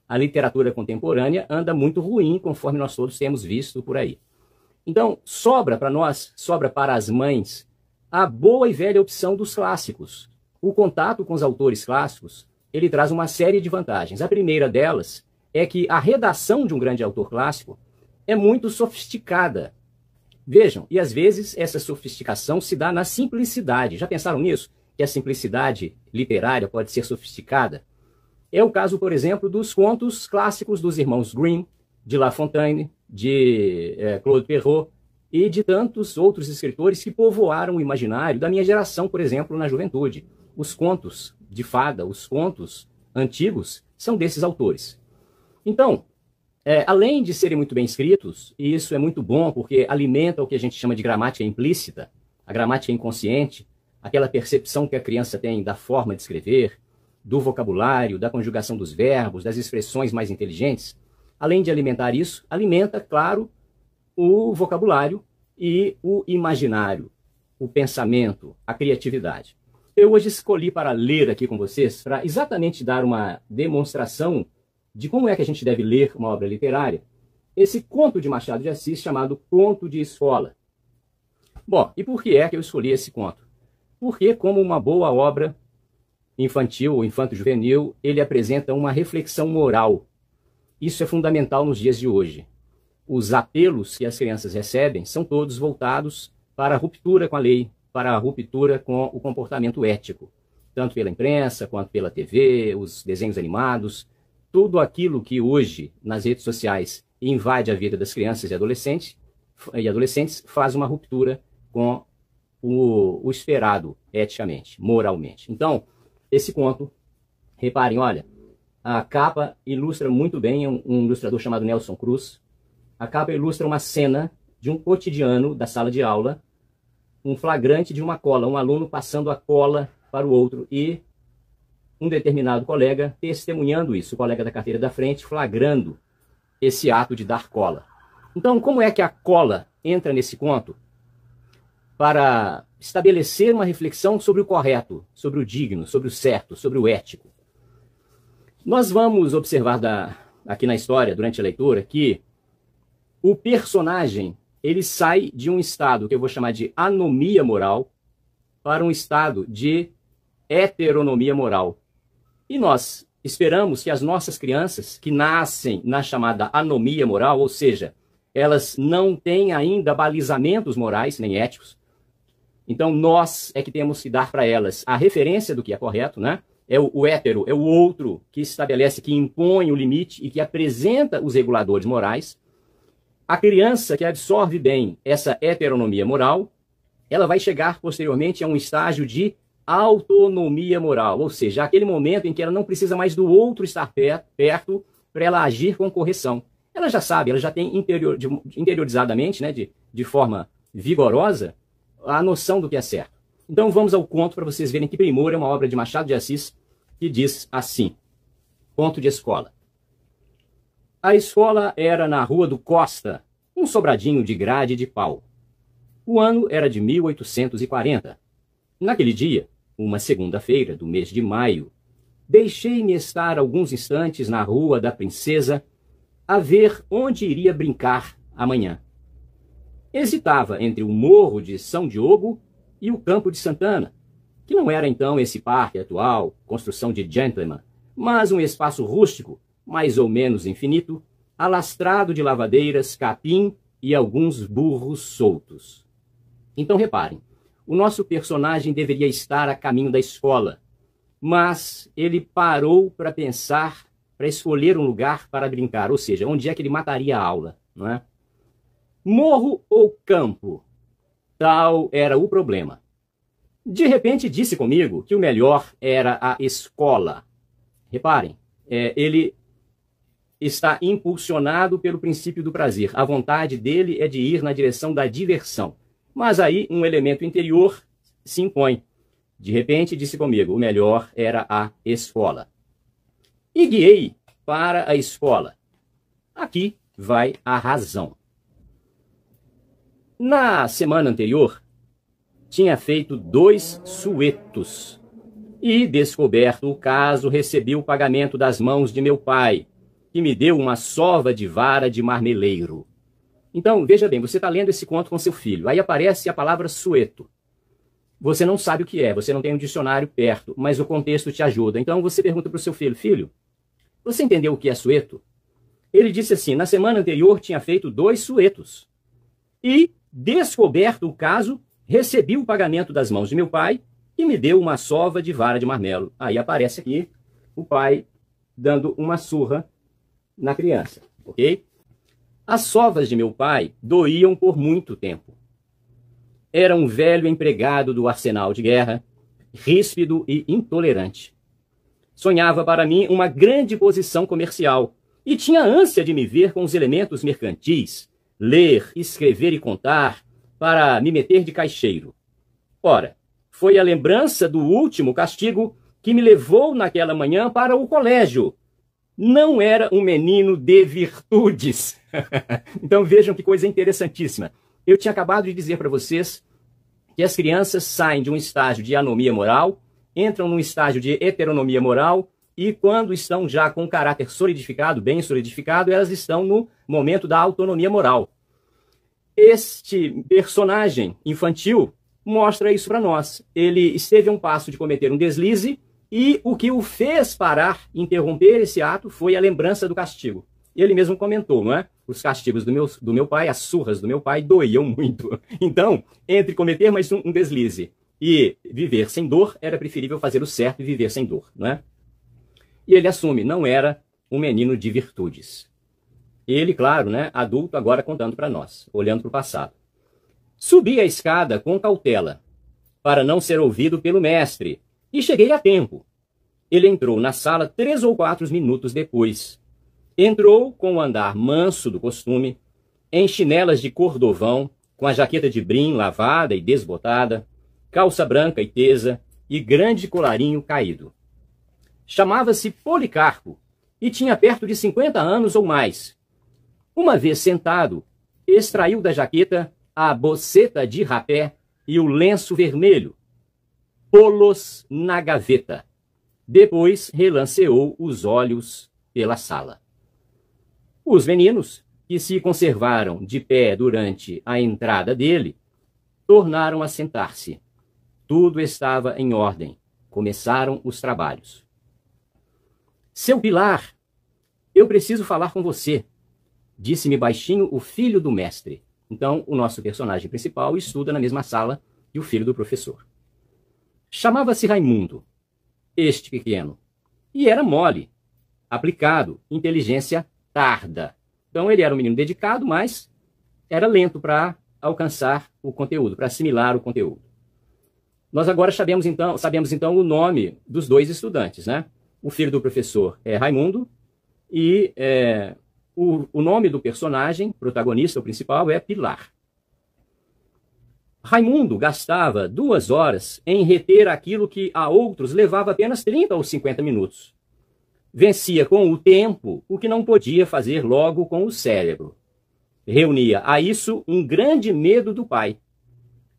a literatura contemporânea anda muito ruim, conforme nós todos temos visto por aí. Então, sobra para nós, sobra para as mães, a boa e velha opção dos clássicos. O contato com os autores clássicos, ele traz uma série de vantagens. A primeira delas é que a redação de um grande autor clássico é muito sofisticada. Vejam, e às vezes essa sofisticação se dá na simplicidade. Já pensaram nisso? Que a simplicidade literária pode ser sofisticada? É o caso, por exemplo, dos contos clássicos dos irmãos Grimm, de La Fontaine, de Claude Perrault e de tantos outros escritores que povoaram o imaginário da minha geração, por exemplo, na juventude. Os contos de fada, os contos antigos, são desses autores. Então, além de serem muito bem escritos, e isso é muito bom porque alimenta o que a gente chama de gramática implícita, a gramática inconsciente, aquela percepção que a criança tem da forma de escrever, do vocabulário, da conjugação dos verbos, das expressões mais inteligentes. Além de alimentar isso, alimenta, claro, o vocabulário e o imaginário, o pensamento, a criatividade. Eu hoje escolhi para ler aqui com vocês, para exatamente dar uma demonstração de como é que a gente deve ler uma obra literária, esse conto de Machado de Assis chamado Conto de Escola. Bom, e por que é que eu escolhi esse conto? Porque, como uma boa obra infantil ou infanto-juvenil, ele apresenta uma reflexão moral. Isso é fundamental nos dias de hoje. Os apelos que as crianças recebem são todos voltados para a ruptura com a lei, para a ruptura com o comportamento ético, tanto pela imprensa quanto pela TV, os desenhos animados, tudo aquilo que hoje nas redes sociais invade a vida das crianças e adolescentes faz uma ruptura com o esperado eticamente, moralmente. Então, esse conto, reparem, olha, a capa ilustra muito bem um ilustrador chamado Nelson Cruz. A capa ilustra uma cena de um cotidiano da sala de aula, um flagrante de uma cola, um aluno passando a cola para o outro e um determinado colega testemunhando isso, o colega da carteira da frente, flagrando esse ato de dar cola. Então, como é que a cola entra nesse conto? Para estabelecer uma reflexão sobre o correto, sobre o digno, sobre o certo, sobre o ético. Nós vamos observar aqui na história, durante a leitura, que o personagem ele sai de um estado que eu vou chamar de anomia moral para um estado de heteronomia moral. E nós esperamos que as nossas crianças, que nascem na chamada anomia moral, ou seja, elas não têm ainda balizamentos morais nem éticos, então nós é que temos que dar para elas a referência do que é correto, né? É o hétero, é o outro que estabelece, que impõe o limite e que apresenta os reguladores morais. A criança que absorve bem essa heteronomia moral, ela vai chegar posteriormente a um estágio de autonomia moral, ou seja, aquele momento em que ela não precisa mais do outro estar perto para ela agir com correção. Ela já sabe, ela já tem interiorizadamente, né, de forma vigorosa, a noção do que é certo. Então vamos ao conto para vocês verem que Primor é uma obra de Machado de Assis que diz assim, Conto de Escola. A escola era na Rua do Costa, um sobradinho de grade de pau. O ano era de 1840. Naquele dia, uma segunda-feira do mês de maio, deixei-me estar alguns instantes na Rua da Princesa a ver onde iria brincar amanhã. Hesitava entre o Morro de São Diogo e o Campo de Santana, que não era então esse parque atual, construção de gentleman, mas um espaço rústico, mais ou menos infinito, alastrado de lavadeiras, capim e alguns burros soltos. Então reparem, o nosso personagem deveria estar a caminho da escola, mas ele parou para pensar, para escolher um lugar para brincar, ou seja, onde é que ele mataria a aula, não é? Morro ou campo? Tal era o problema. De repente disse comigo que o melhor era a escola. Reparem, ele está impulsionado pelo princípio do prazer. A vontade dele é de ir na direção da diversão. Mas aí um elemento interior se impõe. De repente disse comigo, o melhor era a escola. E guiei para a escola. Aqui vai a razão. Na semana anterior, tinha feito 2 suetos e, descoberto o caso, recebi o pagamento das mãos de meu pai, que me deu uma sova de vara de marmeleiro. Então, veja bem, você está lendo esse conto com seu filho, aí aparece a palavra sueto. Você não sabe o que é, você não tem um dicionário perto, mas o contexto te ajuda. Então você pergunta para o seu filho, filho, você entendeu o que é sueto? Ele disse assim, na semana anterior tinha feito 2 suetos. E, descoberto o caso, recebi o pagamento das mãos de meu pai e me deu uma sova de vara de marmelo. Aí aparece aqui o pai dando uma surra na criança, ok? As sovas de meu pai doíam por muito tempo. Era um velho empregado do arsenal de guerra, ríspido e intolerante. Sonhava para mim uma grande posição comercial e tinha ânsia de me ver com os elementos mercantis, ler, escrever e contar, para me meter de caixeiro. Ora, foi a lembrança do último castigo que me levou naquela manhã para o colégio. Não era um menino de virtudes. Então vejam que coisa interessantíssima. Eu tinha acabado de dizer para vocês que as crianças saem de um estágio de anomia moral, entram num estágio de heteronomia moral, e quando estão já com o caráter solidificado, bem solidificado, elas estão no momento da autonomia moral. Este personagem infantil mostra isso para nós. Ele esteve a um passo de cometer um deslize, e o que o fez parar, interromper esse ato, foi a lembrança do castigo. Ele mesmo comentou, não é? Os castigos do meu pai, as surras do meu pai, doíam muito. Então, entre cometer mais um deslize e viver sem dor, era preferível fazer o certo e viver sem dor, não é? E ele assume, não era um menino de virtudes. Ele, claro, né, adulto, agora contando para nós, olhando para o passado. Subi a escada com cautela, para não ser ouvido pelo mestre, e cheguei a tempo. Ele entrou na sala 3 ou 4 minutos depois. Entrou com o andar manso do costume, em chinelas de cordovão, com a jaqueta de brim lavada e desbotada, calça branca e tesa e grande colarinho caído. Chamava-se Policarpo e tinha perto de 50 anos ou mais. Uma vez sentado, extraiu da jaqueta a boceta de rapé e o lenço vermelho. Pô-los na gaveta. Depois relanceou os olhos pela sala. Os meninos, que se conservaram de pé durante a entrada dele, tornaram a sentar-se. Tudo estava em ordem. Começaram os trabalhos. Seu Pilar, eu preciso falar com você, disse-me baixinho o filho do mestre. Então, o nosso personagem principal estuda na mesma sala que o filho do professor. Chamava-se Raimundo, este pequeno, e era mole, aplicado, inteligência tarda. Então ele era um menino dedicado, mas era lento para alcançar o conteúdo, para assimilar o conteúdo. Nós agora sabemos então o nome dos 2 estudantes, né? O filho do professor é Raimundo e o nome do personagem, protagonista, o principal, é Pilar. Raimundo gastava 2 horas em reter aquilo que a outros levava apenas 30 ou 50 minutos. Vencia com o tempo o que não podia fazer logo com o cérebro. Reunia a isso um grande medo do pai.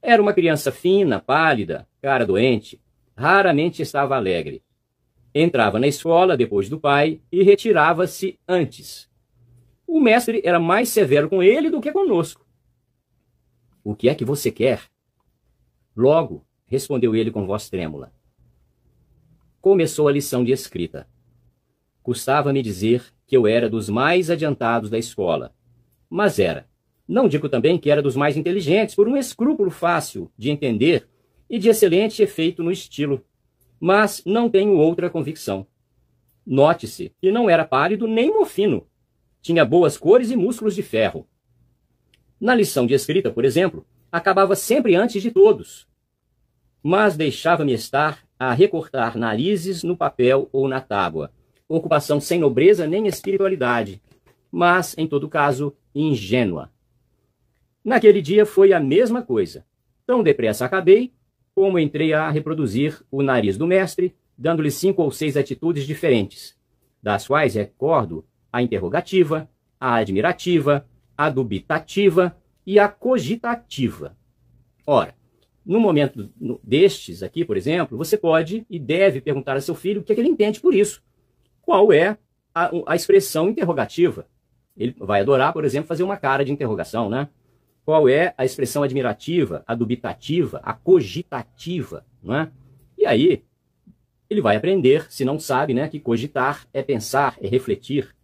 Era uma criança fina, pálida, cara doente, raramente estava alegre. Entrava na escola depois do pai e retirava-se antes. O mestre era mais severo com ele do que conosco. O que é que você quer? Logo, respondeu ele com voz trêmula. Começou a lição de escrita. Custava-me dizer que eu era dos mais adiantados da escola. Mas era. Não digo também que era dos mais inteligentes, por um escrúpulo fácil de entender e de excelente efeito no estilo. Mas não tenho outra convicção. Note-se que não era pálido nem mofino. Tinha boas cores e músculos de ferro. Na lição de escrita, por exemplo, acabava sempre antes de todos. Mas deixava-me estar a recortar narizes no papel ou na tábua. Ocupação sem nobreza nem espiritualidade, mas, em todo caso, ingênua. Naquele dia foi a mesma coisa. Tão depressa acabei, como entrei a reproduzir o nariz do mestre, dando-lhe 5 ou 6 atitudes diferentes, das quais recordo a interrogativa, a admirativa, a dubitativa e a cogitativa. Ora, no momento destes aqui, por exemplo, você pode e deve perguntar a seu filho o que é que ele entende por isso. Qual é a expressão interrogativa. Ele vai adorar, por exemplo, fazer uma cara de interrogação, né? Qual é a expressão admirativa, a dubitativa, a cogitativa, não é? E aí, ele vai aprender, se não sabe, né, que cogitar é pensar, é refletir.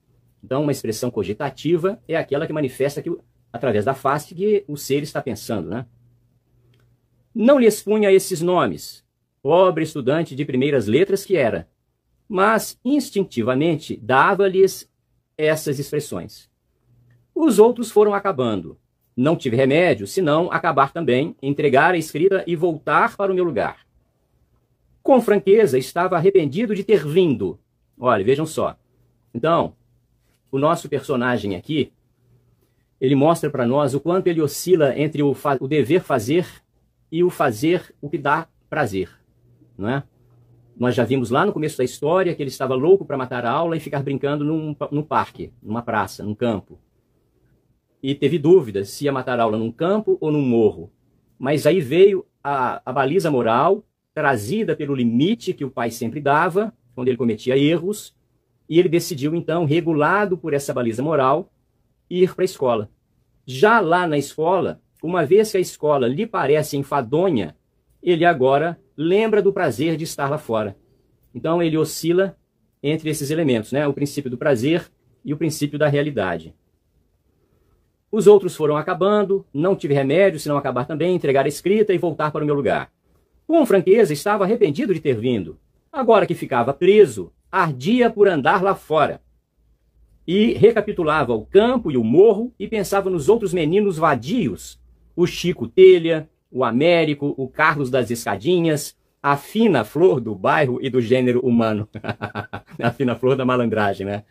Então, uma expressão cogitativa é aquela que manifesta que, através da face, que o ser está pensando, né? Não lhe expunha esses nomes, pobre estudante de primeiras letras que era, mas instintivamente dava-lhes essas expressões. Os outros foram acabando. Não tive remédio, senão acabar também, entregar a escrita e voltar para o meu lugar. Com franqueza, estava arrependido de ter vindo. Olha, vejam só. Então, o nosso personagem aqui, ele mostra para nós o quanto ele oscila entre o dever fazer e o fazer o que dá prazer, não é? Nós já vimos lá no começo da história que ele estava louco para matar a aula e ficar brincando num parque, numa praça, num campo. E teve dúvidas se ia matar a aula num campo ou num morro. Mas aí veio a baliza moral, trazida pelo limite que o pai sempre dava, quando ele cometia erros, e ele decidiu, então, regulado por essa baliza moral, ir para a escola. Já lá na escola, uma vez que a escola lhe parece enfadonha, ele agora lembra do prazer de estar lá fora. Então ele oscila entre esses elementos, né? O princípio do prazer e o princípio da realidade. Os outros foram acabando, não tive remédio, senão acabar também, entregar a escrita e voltar para o meu lugar. Com franqueza, estava arrependido de ter vindo. Agora que ficava preso, ardia por andar lá fora. E recapitulava o campo e o morro e pensava nos outros meninos vadios, o Chico Telha, o Américo, o Carlos das Escadinhas, a fina flor do bairro e do gênero humano. A fina flor da malandragem, né?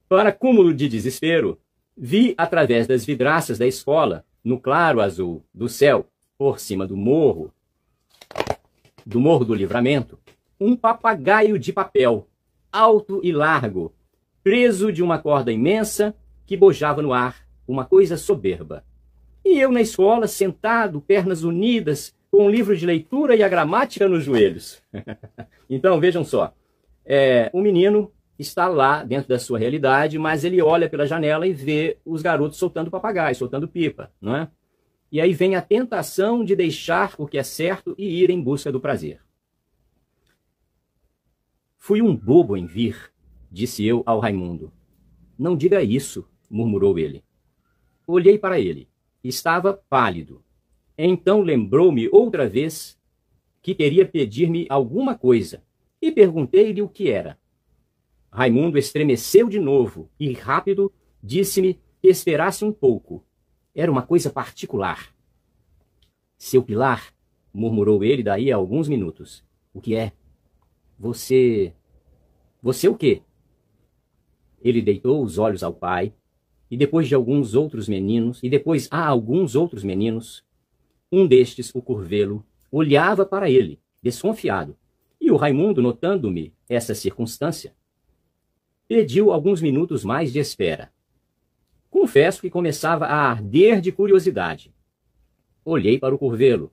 Para cúmulo de desespero, vi através das vidraças da escola, no claro azul do céu, por cima do Morro do Livramento, um papagaio de papel, alto e largo, preso de uma corda imensa que bojava no ar, uma coisa soberba. E eu na escola, sentado, pernas unidas, com um livro de leitura e a gramática nos joelhos. Então, vejam só, o menino está lá dentro da sua realidade, mas ele olha pela janela e vê os garotos soltando papagaio, soltando pipa, não é? E aí vem a tentação de deixar o que é certo e ir em busca do prazer. Fui um bobo em vir, disse eu ao Raimundo. Não diga isso, murmurou ele. Olhei para ele. Estava pálido. Então lembrou-me outra vez que queria pedir-me alguma coisa e perguntei-lhe o que era. Raimundo estremeceu de novo e, rápido, disse-me que esperasse um pouco. Era uma coisa particular. Seu Pilar, murmurou ele daí a alguns minutos. O que é? Você o quê? Ele deitou os olhos ao pai, e depois a alguns outros meninos, um destes, o Curvelo, olhava para ele, desconfiado, e o Raimundo, notando-me essa circunstância, pediu alguns minutos mais de espera. Confesso que começava a arder de curiosidade. Olhei para o Curvelo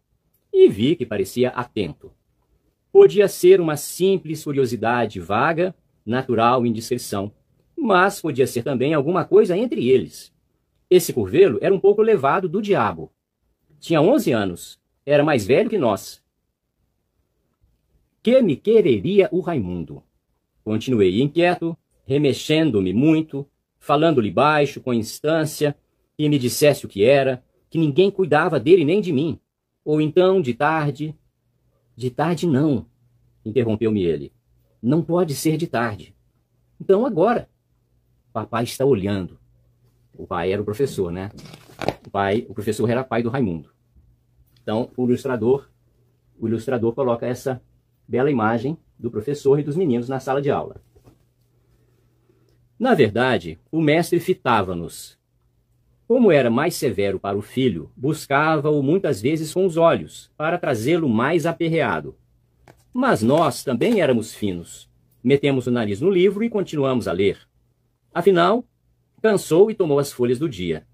e vi que parecia atento. Podia ser uma simples curiosidade vaga, natural indiscrição, mas podia ser também alguma coisa entre eles. Esse Curvelo era um pouco levado do diabo. Tinha 11 anos, era mais velho que nós. Que me quereria o Raimundo? Continuei inquieto, remexendo-me muito, falando-lhe baixo, com instância, que me dissesse o que era, que ninguém cuidava dele nem de mim. Ou então, de tarde... De tarde não, interrompeu-me ele. Não pode ser de tarde. Então agora. Papai está olhando. O pai era o professor, né? O professor era pai do Raimundo. Então, o ilustrador coloca essa bela imagem do professor e dos meninos na sala de aula. Na verdade, o mestre fitava-nos. Como era mais severo para o filho, buscava-o muitas vezes com os olhos, para trazê-lo mais aperreado. Mas nós também éramos finos. Metemos o nariz no livro e continuamos a ler. Afinal, cansou e tomou as folhas do dia.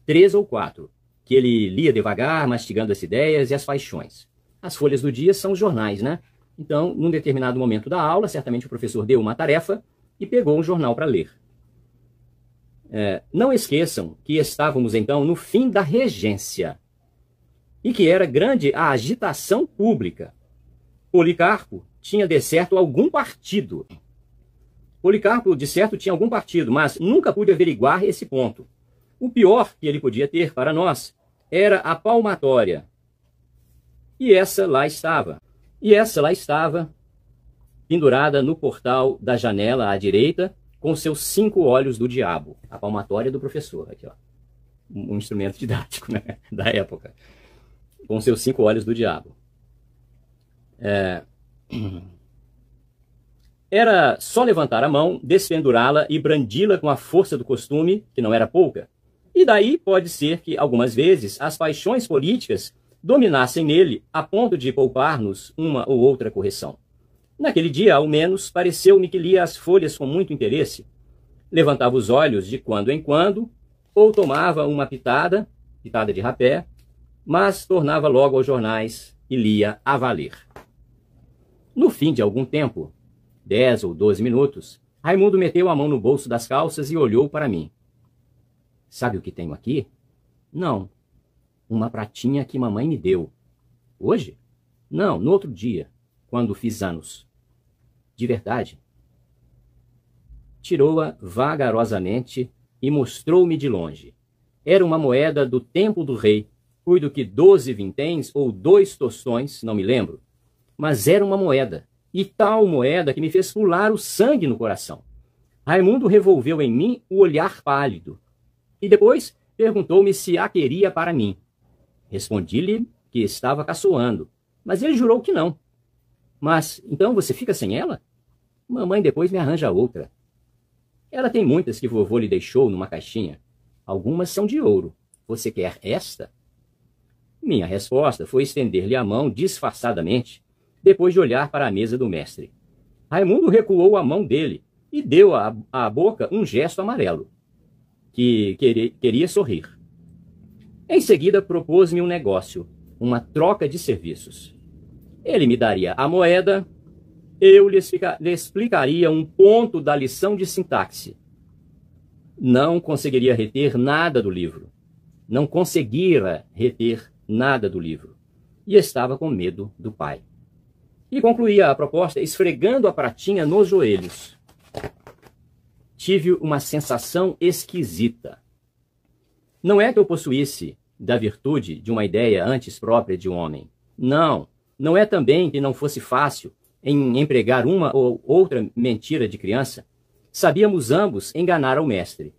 3 ou 4, que ele lia devagar, mastigando as ideias e as paixões. As folhas do dia são os jornais, né? Então, num determinado momento da aula, certamente o professor deu uma tarefa e pegou um jornal para ler. Não esqueçam que estávamos então no fim da regência e que era grande a agitação pública. Policarpo tinha de certo algum partido. Mas nunca pude averiguar esse ponto. O pior que ele podia ter para nós era a palmatória. E essa lá estava, pendurada no portal da janela à direita, com seus 5 olhos do diabo. A palmatória do professor, aqui ó. Um instrumento didático, né, da época. Com seus 5 olhos do diabo. Era só levantar a mão, despendurá-la e brandi-la com a força do costume, que não era pouca. E daí pode ser que, algumas vezes, as paixões políticas dominassem nele a ponto de poupar-nos uma ou outra correção. Naquele dia, ao menos, pareceu-me que lia as folhas com muito interesse. Levantava os olhos de quando em quando, ou tomava uma pitada de rapé, mas tornava logo aos jornais e lia a valer. No fim de algum tempo, 10 ou 12 minutos, Raimundo meteu a mão no bolso das calças e olhou para mim. Sabe o que tenho aqui? Não. Uma pratinha que mamãe me deu. Hoje? Não, no outro dia, quando fiz anos. De verdade. Tirou-a vagarosamente e mostrou-me de longe. Era uma moeda do tempo do rei, cuido que 12 vinténs ou 2 tostões, não me lembro. Mas era uma moeda, e tal moeda que me fez pular o sangue no coração. Raimundo revolveu em mim o olhar pálido, e depois perguntou-me se a queria para mim. Respondi-lhe que estava caçoando, mas ele jurou que não. Mas, então você fica sem ela? Mamãe depois me arranja outra. Ela tem muitas que vovô lhe deixou numa caixinha. Algumas são de ouro. Você quer esta? Minha resposta foi estender-lhe a mão disfarçadamente, depois de olhar para a mesa do mestre. Raimundo recuou a mão dele e deu à boca um gesto amarelo, que queria sorrir. Em seguida, propôs-me um negócio, uma troca de serviços. Ele me daria a moeda, eu lhe explicaria um ponto da lição de sintaxe. Não conseguiria reter nada do livro. Não conseguira reter nada do livro. E estava com medo do pai. E concluía a proposta esfregando a pratinha nos joelhos. Tive uma sensação esquisita. Não é que eu possuísse da virtude de uma ideia antes própria de um homem. Não. Não é também que não fosse fácil em empregar uma ou outra mentira de criança. Sabíamos ambos enganar ao mestre.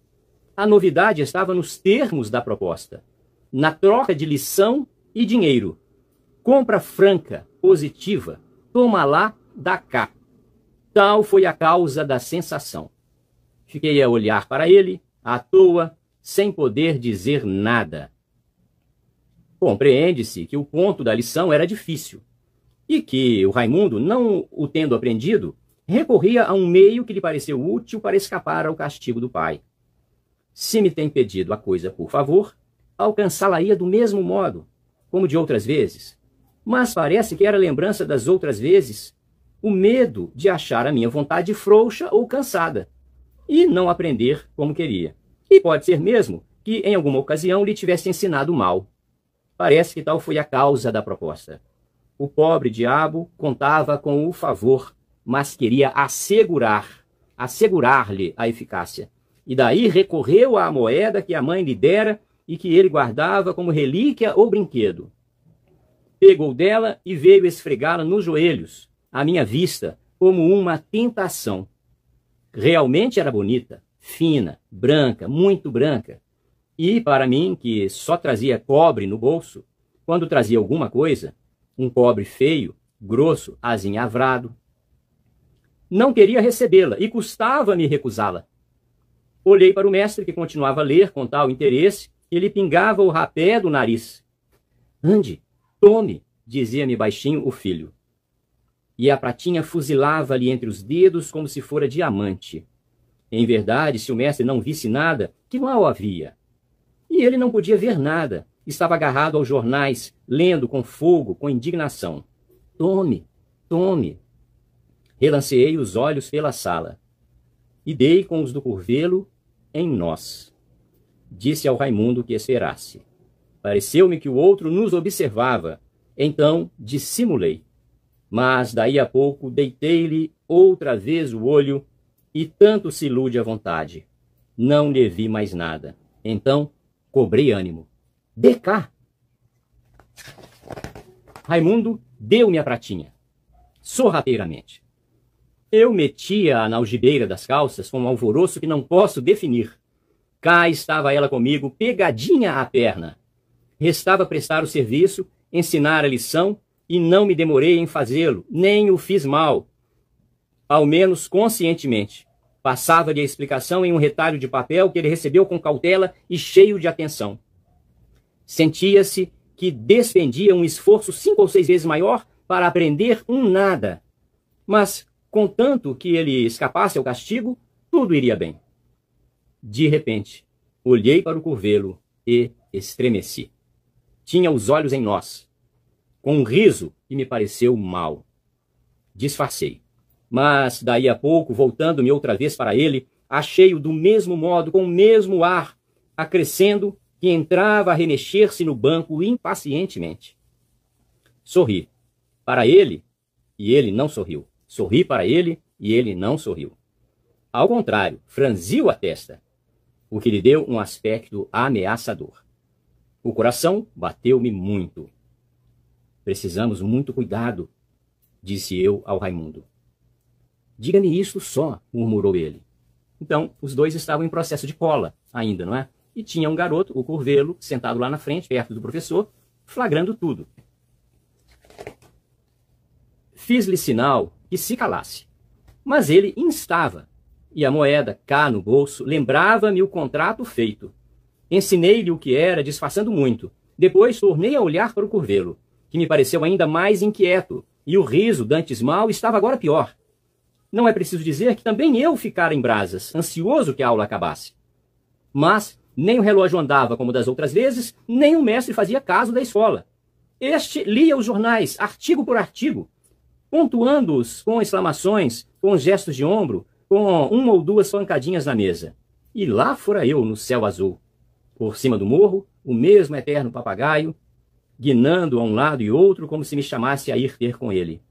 A novidade estava nos termos da proposta, na troca de lição e dinheiro. Compra franca, positiva, toma lá, dá cá. Tal foi a causa da sensação. Fiquei a olhar para ele, à toa, sem poder dizer nada. Compreende-se que o ponto da lição era difícil, e que o Raimundo, não o tendo aprendido, recorria a um meio que lhe pareceu útil para escapar ao castigo do pai. Se me tem pedido a coisa por favor, alcançá-la-ia do mesmo modo, como de outras vezes. Mas parece que era lembrança das outras vezes, o medo de achar a minha vontade frouxa ou cansada, e não aprender como queria. E pode ser mesmo que em alguma ocasião lhe tivesse ensinado mal. Parece que tal foi a causa da proposta. O pobre diabo contava com o favor, mas queria assegurar-lhe a eficácia. E daí recorreu à moeda que a mãe lhe dera e que ele guardava como relíquia ou brinquedo. Pegou dela e veio esfregá-la nos joelhos, à minha vista, como uma tentação. Realmente era bonita, fina, branca, muito branca. E para mim, que só trazia cobre no bolso, quando trazia alguma coisa, um cobre feio, grosso, azinhavrado, não queria recebê-la e custava-me recusá-la. Olhei para o mestre, que continuava a ler com tal interesse, e ele pingava o rapé do nariz. Ande, tome, dizia-me baixinho o filho. E a pratinha fuzilava-lhe entre os dedos como se fora diamante. Em verdade, se o mestre não visse nada, que mal havia? E ele não podia ver nada. Estava agarrado aos jornais, lendo com fogo, com indignação. Tome, tome. Relanceei os olhos pela sala. e dei com os do curvelo em nós. Disse ao Raimundo que esperasse. Pareceu-me que o outro nos observava, então dissimulei. Mas daí a pouco deitei-lhe outra vez o olho e tanto se ilude à vontade. Não lhe vi mais nada. Então cobrei ânimo. Dê cá! Raimundo deu-me a pratinha, sorrateiramente. Eu metia-a na algibeira das calças com um alvoroço que não posso definir. Cá estava ela comigo, pegadinha à perna. Restava prestar o serviço, ensinar a lição, e não me demorei em fazê-lo, nem o fiz mal. Ao menos conscientemente. Passava-lhe a explicação em um retalho de papel que ele recebeu com cautela e cheio de atenção. Sentia-se que despendia um esforço 5 ou 6 vezes maior para aprender um nada. Mas, contanto que ele escapasse ao castigo, tudo iria bem. De repente, olhei para o curvelo e estremeci. Tinha os olhos em nós, com um riso que me pareceu mau. Disfarcei. Mas, daí a pouco, voltando-me outra vez para ele, achei-o do mesmo modo, com o mesmo ar, acrescendo que entrava a remexer-se no banco impacientemente. Sorri para ele, e ele não sorriu. Sorri para ele, e ele não sorriu. Ao contrário, franziu a testa, o que lhe deu um aspecto ameaçador. O coração bateu-me muito. Precisamos muito cuidado, disse eu ao Raimundo. Diga-me isso só, murmurou ele. Então, os dois estavam em processo de cola ainda, não é? E tinha um garoto, o curvelo, sentado lá na frente, perto do professor, flagrando tudo. Fiz-lhe sinal que se calasse. Mas ele instava, e a moeda, cá no bolso, lembrava-me o contrato feito. Ensinei-lhe o que era, disfarçando muito. Depois tornei a olhar para o curvelo, que me pareceu ainda mais inquieto, e o riso, dantes mal, estava agora pior. Não é preciso dizer que também eu ficara em brasas, ansioso que a aula acabasse. Mas nem o relógio andava como das outras vezes, nem o mestre fazia caso da escola. Este lia os jornais, artigo por artigo, pontuando-os com exclamações, com gestos de ombro, com 1 ou 2 pancadinhas na mesa. E lá fora eu no céu azul. Por cima do morro, o mesmo eterno papagaio, guinando a um lado e outro como se me chamasse a ir ter com ele.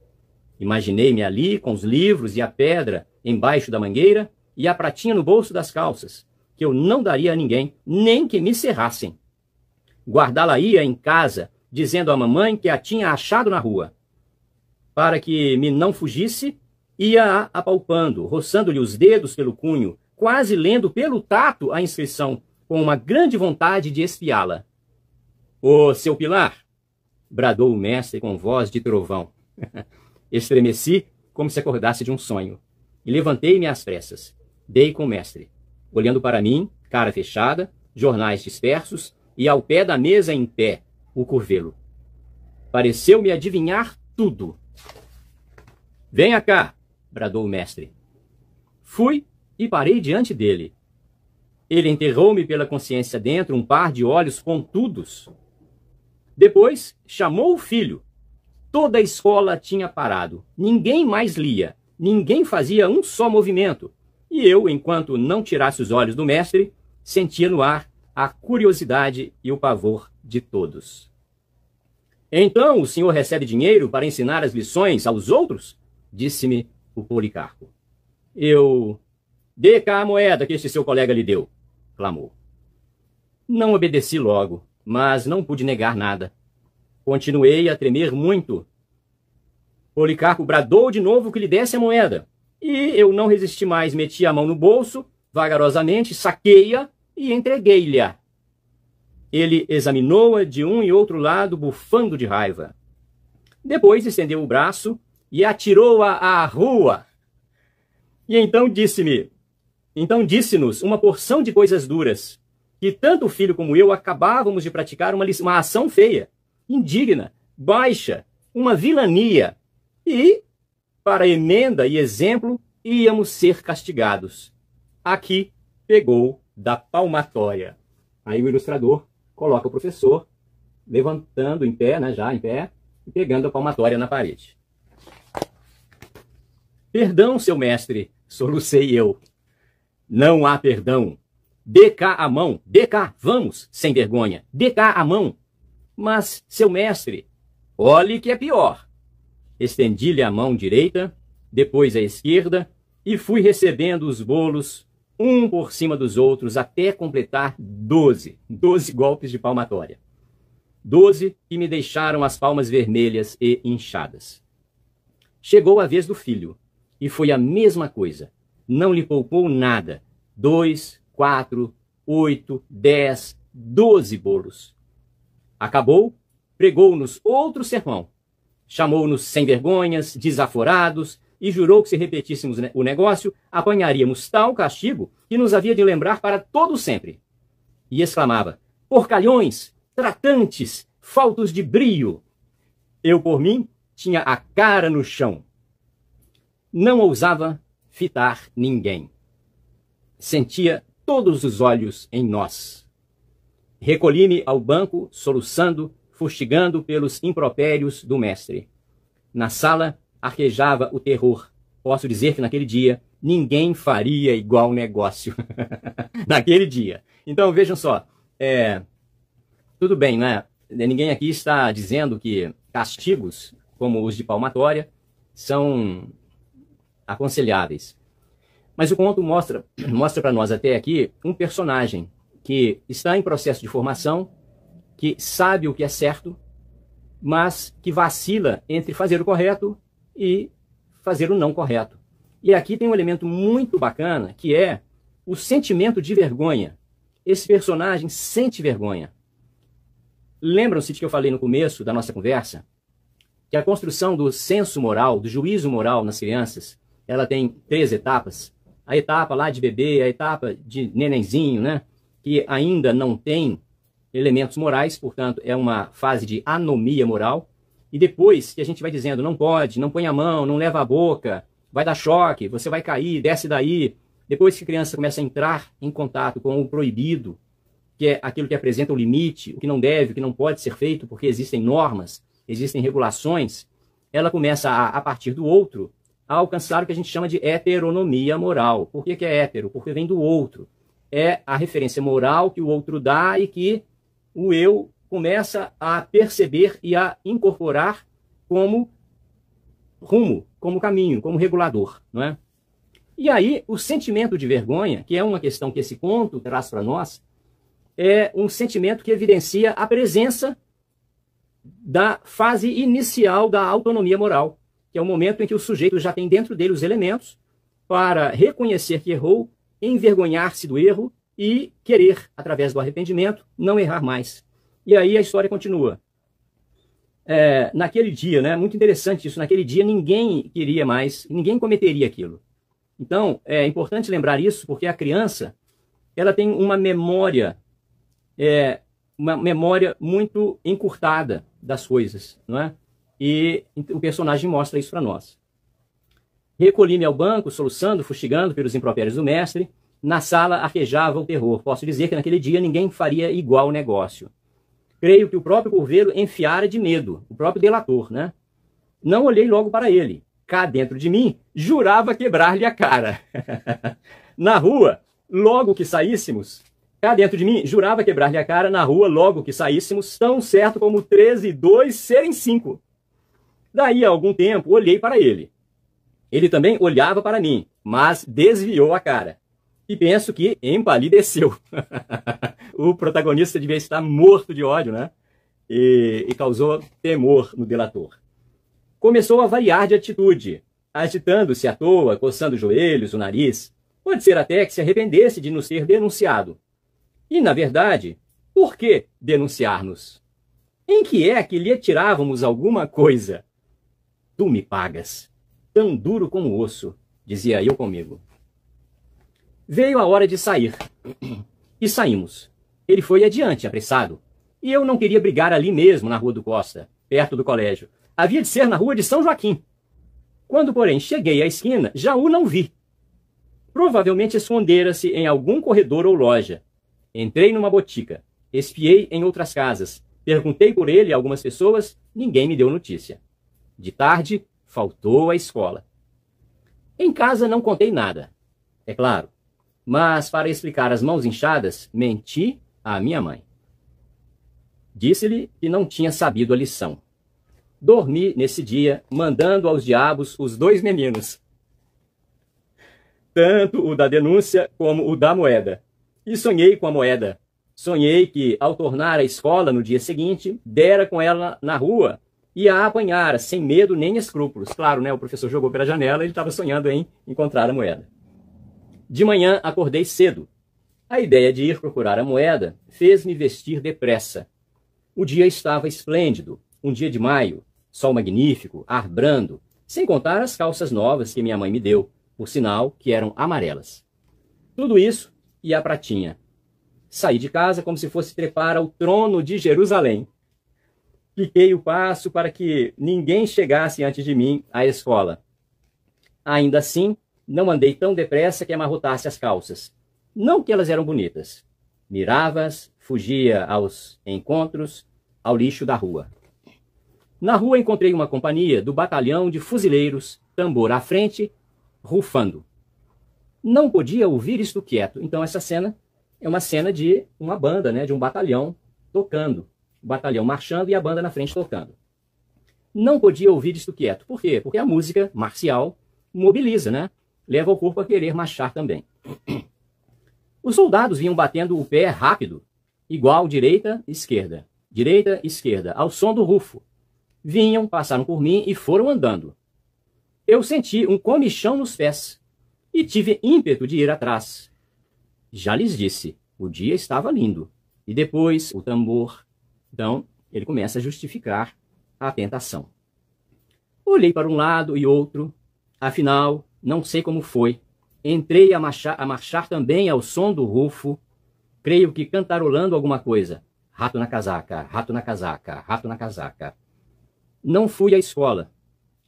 Imaginei-me ali, com os livros e a pedra embaixo da mangueira e a pratinha no bolso das calças, que eu não daria a ninguém, nem que me cerrassem. Guardá-la-ia em casa, dizendo à mamãe que a tinha achado na rua. Para que me não fugisse, ia-a apalpando, roçando-lhe os dedos pelo cunho, quase lendo pelo tato a inscrição, com uma grande vontade de espiá-la. — Ô, seu Pilar! — bradou o mestre com voz de trovão. Estremeci como se acordasse de um sonho, e levantei-me às pressas. Dei com o mestre, olhando para mim, cara fechada, jornais dispersos, e ao pé da mesa em pé, o curvelo. Pareceu-me adivinhar tudo. — Venha cá! — bradou o mestre. Fui e parei diante dele. Ele enterrou-me pela consciência dentro um par de olhos pontudos. Depois chamou o filho. Toda a escola tinha parado. Ninguém mais lia. Ninguém fazia um só movimento. E eu, enquanto não tirasse os olhos do mestre, sentia no ar a curiosidade e o pavor de todos. — Então o senhor recebe dinheiro para ensinar as lições aos outros? Disse-me o Policarpo. Eu... — Dê cá a moeda que este seu colega lhe deu, clamou. Não obedeci logo, mas não pude negar nada. Continuei a tremer muito. Policarpo bradou de novo que lhe desse a moeda. E eu não resisti mais, meti a mão no bolso, vagarosamente, saquei-a e entreguei-lhe-a. Ele examinou-a de um e outro lado, bufando de raiva. Depois estendeu o braço e atirou-a à rua. E então disse-nos uma porção de coisas duras, que tanto o filho como eu acabávamos de praticar uma ação feia, indigna, baixa, uma vilania, e, para emenda e exemplo, íamos ser castigados. Aqui pegou da palmatória. Aí o ilustrador coloca o professor levantando em pé, né, já em pé, e pegando a palmatória na parede. Perdão, seu mestre, solucei eu. Não há perdão. Dê cá a mão. Dê cá, vamos, sem vergonha. Dê cá a mão. Mas, seu mestre, olhe que é pior. Estendi-lhe a mão direita, depois a esquerda, e fui recebendo os bolos, um por cima dos outros, até completar 12 golpes de palmatória. 12 que me deixaram as palmas vermelhas e inchadas. Chegou a vez do filho, e foi a mesma coisa. Não lhe poupou nada. 2, 4, 8, 10, 12 bolos. Acabou, pregou-nos outro sermão. Chamou-nos sem vergonhas, desaforados, e jurou que se repetíssemos o negócio, apanharíamos tal castigo que nos havia de lembrar para todo sempre. E exclamava: porcalhões, tratantes, faltos de brio. Eu, por mim, tinha a cara no chão. Não ousava fitar ninguém. Sentia todos os olhos em nós. Recolhi-me ao banco, soluçando, fustigando pelos impropérios do mestre. Na sala, arquejava o terror. Posso dizer que naquele dia, ninguém faria igual negócio. Naquele dia. Então, vejam só. Tudo bem, né? Ninguém aqui está dizendo que castigos, como os de palmatória, são aconselháveis. Mas o conto mostra para nós até aqui um personagem que está em processo de formação, que sabe o que é certo, mas que vacila entre fazer o correto e fazer o não correto. E aqui tem um elemento muito bacana, que é o sentimento de vergonha. Esse personagem sente vergonha. Lembram-se de que eu falei no começo da nossa conversa? Que a construção do senso moral, do juízo moral nas crianças, ela tem 3 etapas. A etapa lá de bebê, a etapa de nenenzinho, né? Que ainda não tem elementos morais, portanto, é uma fase de anomia moral. E depois que a gente vai dizendo, não pode, não põe a mão, não leva a boca, vai dar choque, você vai cair, desce daí. Depois que a criança começa a entrar em contato com o proibido, que é aquilo que apresenta o limite, o que não deve, o que não pode ser feito, porque existem normas, existem regulações, ela começa a partir do outro, a alcançar o que a gente chama de heteronomia moral. Por que é hétero? Porque vem do outro. É a referência moral que o outro dá e que o eu começa a perceber e a incorporar como rumo, como caminho, como regulador, não é? E aí, o sentimento de vergonha, que é uma questão que esse conto traz para nós, é um sentimento que evidencia a presença da fase inicial da autonomia moral, que é o momento em que o sujeito já tem dentro dele os elementos para reconhecer que errou, envergonhar-se do erro e querer, através do arrependimento, não errar mais. E aí a história continua. Naquele dia, né, muito interessante isso, naquele dia ninguém queria mais, ninguém cometeria aquilo. Então, é importante lembrar isso, porque a criança, ela tem uma memória muito encurtada das coisas, não é? E o personagem mostra isso para nós. Recolhi-me ao banco, soluçando, fustigando pelos impropérios do mestre. Na sala arquejava o terror. Posso dizer que naquele dia ninguém faria igual negócio. Creio que o próprio curveiro enfiara de medo, o próprio delator, né? Não olhei logo para ele. Cá dentro de mim, jurava quebrar-lhe a cara. Na rua, logo que saíssemos, cá dentro de mim, jurava quebrar-lhe a cara na rua, logo que saíssemos, tão certo como 13 e 2 serem 5. Daí a algum tempo, olhei para ele. Ele também olhava para mim, mas desviou a cara. E penso que empalideceu. O protagonista devia estar morto de ódio, né? E causou temor no delator. Começou a variar de atitude, agitando-se à toa, coçando os joelhos, o nariz. Pode ser até que se arrependesse de nos ter denunciado. E, na verdade, por que denunciar-nos? Em que é que lhe tirávamos alguma coisa? Tu me pagas, tão duro como osso, dizia eu comigo. Veio a hora de sair. E saímos. Ele foi adiante, apressado. E eu não queria brigar ali mesmo, na Rua do Costa, perto do colégio. Havia de ser na Rua de São Joaquim. Quando, porém, cheguei à esquina, já o não vi. Provavelmente escondera-se em algum corredor ou loja. Entrei numa botica. Espiei em outras casas. Perguntei por ele a algumas pessoas. Ninguém me deu notícia. De tarde, faltou à escola. Em casa não contei nada. É claro. Mas, para explicar as mãos inchadas, menti à minha mãe. Disse-lhe que não tinha sabido a lição. Dormi nesse dia, mandando aos diabos os 2 meninos, tanto o da denúncia como o da moeda. E sonhei com a moeda. Sonhei que, ao tornar à escola no dia seguinte, dera com ela na rua e a apanhara, sem medo nem escrúpulos. Claro, né? O professor jogou pela janela e ele estava sonhando em encontrar a moeda. De manhã, acordei cedo. A ideia de ir procurar a moeda fez-me vestir depressa. O dia estava esplêndido, um dia de maio, sol magnífico, ar brando, sem contar as calças novas que minha mãe me deu, por sinal que eram amarelas. Tudo isso e a pratinha. Saí de casa como se fosse trepar ao trono de Jerusalém. Piquei o passo para que ninguém chegasse antes de mim à escola. Ainda assim, não andei tão depressa que amarrotasse as calças. Não que elas eram bonitas. Mirava-as, fugia aos encontros, ao lixo da rua. Na rua encontrei uma companhia do batalhão de fuzileiros, tambor à frente, rufando. Não podia ouvir isto quieto. Então essa cena é uma cena de uma banda, né, de um batalhão tocando. O batalhão marchando e a banda na frente tocando. Não podia ouvir isto quieto. Por quê? Porque a música marcial mobiliza, né? Leva o corpo a querer marchar também. Os soldados vinham batendo o pé rápido, igual direita, esquerda, ao som do rufo. Vinham, passaram por mim e foram andando. Eu senti um comichão nos pés e tive ímpeto de ir atrás. Já lhes disse, o dia estava lindo. E depois, o tambor. Então, ele começa a justificar a tentação. Olhei para um lado e outro. Afinal, não sei como foi. Entrei a marchar também ao som do rufo, creio que cantarolando alguma coisa. Rato na casaca, rato na casaca, rato na casaca. Não fui à escola.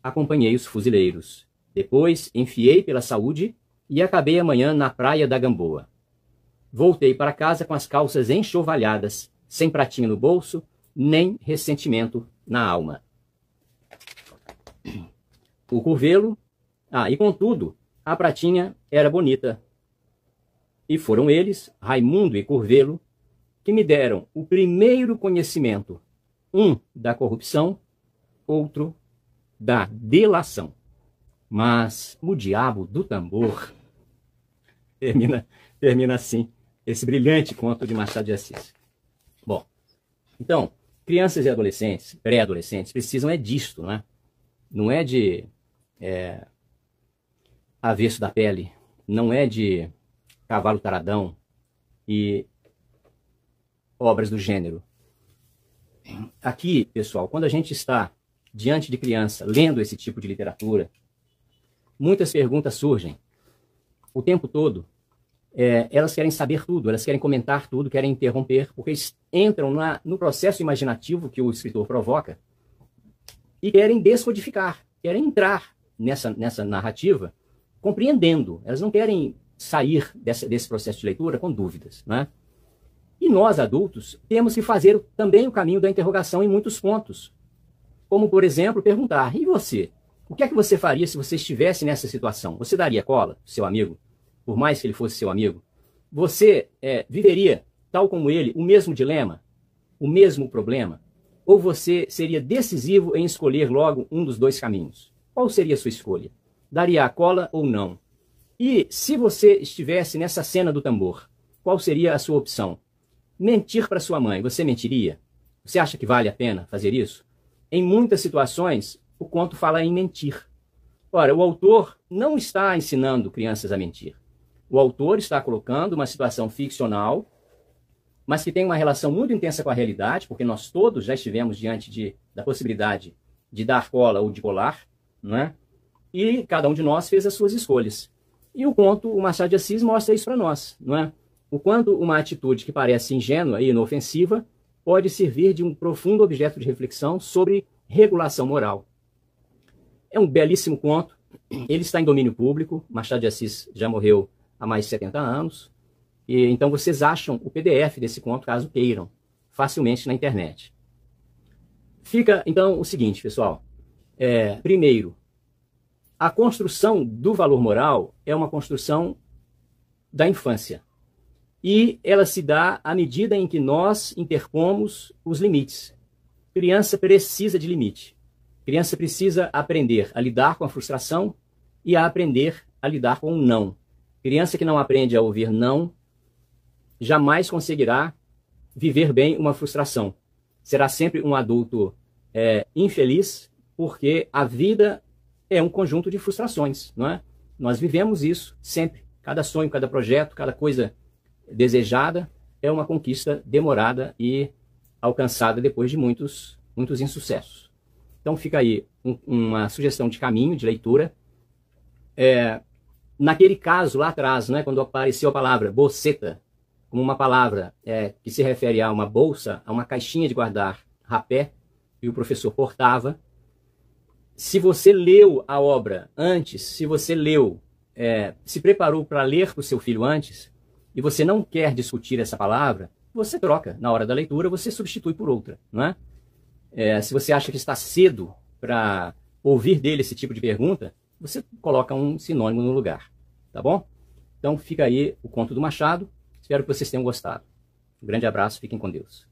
Acompanhei os fuzileiros. Depois enfiei pela saúde e acabei amanhã na praia da Gamboa. Voltei para casa com as calças enxovalhadas, sem pratinha no bolso, nem ressentimento na alma. O curvelo... e contudo, a pratinha era bonita. E foram eles, Raimundo e Curvelo, que me deram o primeiro conhecimento, um da corrupção, outro da delação. Mas o diabo do tambor termina assim, esse brilhante conto de Machado de Assis. Bom, então, crianças e adolescentes, pré-adolescentes, precisam disto, né? Não é de avesso da pele, não é de cavalo taradão e obras do gênero. Aqui, pessoal, quando a gente está diante de criança, lendo esse tipo de literatura, muitas perguntas surgem. O tempo todo, elas querem saber tudo, elas querem comentar tudo, querem interromper, porque eles entram no processo imaginativo que o escritor provoca e querem descodificar, querem entrar nessa narrativa compreendendo. Elas não querem sair desse processo de leitura com dúvidas, né? E nós, adultos, temos que fazer também o caminho da interrogação em muitos pontos. Como, por exemplo, perguntar, e você? O que é que você faria se você estivesse nessa situação? Você daria cola ao seu amigo, por mais que ele fosse seu amigo? Você viveria, tal como ele, o mesmo dilema, o mesmo problema? Ou você seria decisivo em escolher logo um dos dois caminhos? Qual seria a sua escolha? Daria a cola ou não? E se você estivesse nessa cena do tambor, qual seria a sua opção? Mentir para sua mãe, você mentiria? Você acha que vale a pena fazer isso? Em muitas situações, o conto fala em mentir. Ora, o autor não está ensinando crianças a mentir. O autor está colocando uma situação ficcional, mas que tem uma relação muito intensa com a realidade, porque nós todos já estivemos diante da possibilidade de dar cola ou de colar, não é? E cada um de nós fez as suas escolhas. E o conto, o Machado de Assis, mostra isso para nós, não é? O quanto uma atitude que parece ingênua e inofensiva pode servir de um profundo objeto de reflexão sobre regulação moral. É um belíssimo conto, ele está em domínio público, Machado de Assis já morreu há mais de 70 anos, e então vocês acham o PDF desse conto, caso queiram, facilmente na internet. Fica, então, o seguinte, pessoal. Primeiro, a construção do valor moral é uma construção da infância. E ela se dá à medida em que nós interpomos os limites. Criança precisa de limite. Criança precisa aprender a lidar com a frustração e a aprender a lidar com o não. Criança que não aprende a ouvir não, jamais conseguirá viver bem uma frustração. Será sempre um adulto infeliz, porque a vida é um conjunto de frustrações, não é? Nós vivemos isso sempre. Cada sonho, cada projeto, cada coisa desejada é uma conquista demorada e alcançada depois de muitos insucessos. Então fica aí uma sugestão de caminho, de leitura. Naquele caso lá atrás, né, quando apareceu a palavra boceta, como uma palavra que se refere a uma bolsa, a uma caixinha de guardar rapé, que o professor portava, se você leu a obra antes, se você leu, se preparou para ler para o seu filho antes, e você não quer discutir essa palavra, você troca. Na hora da leitura, você substitui por outra, não é? Se você acha que está cedo para ouvir dele esse tipo de pergunta, você coloca um sinônimo no lugar, tá bom? Então fica aí o conto do Machado. Espero que vocês tenham gostado. Um grande abraço, fiquem com Deus.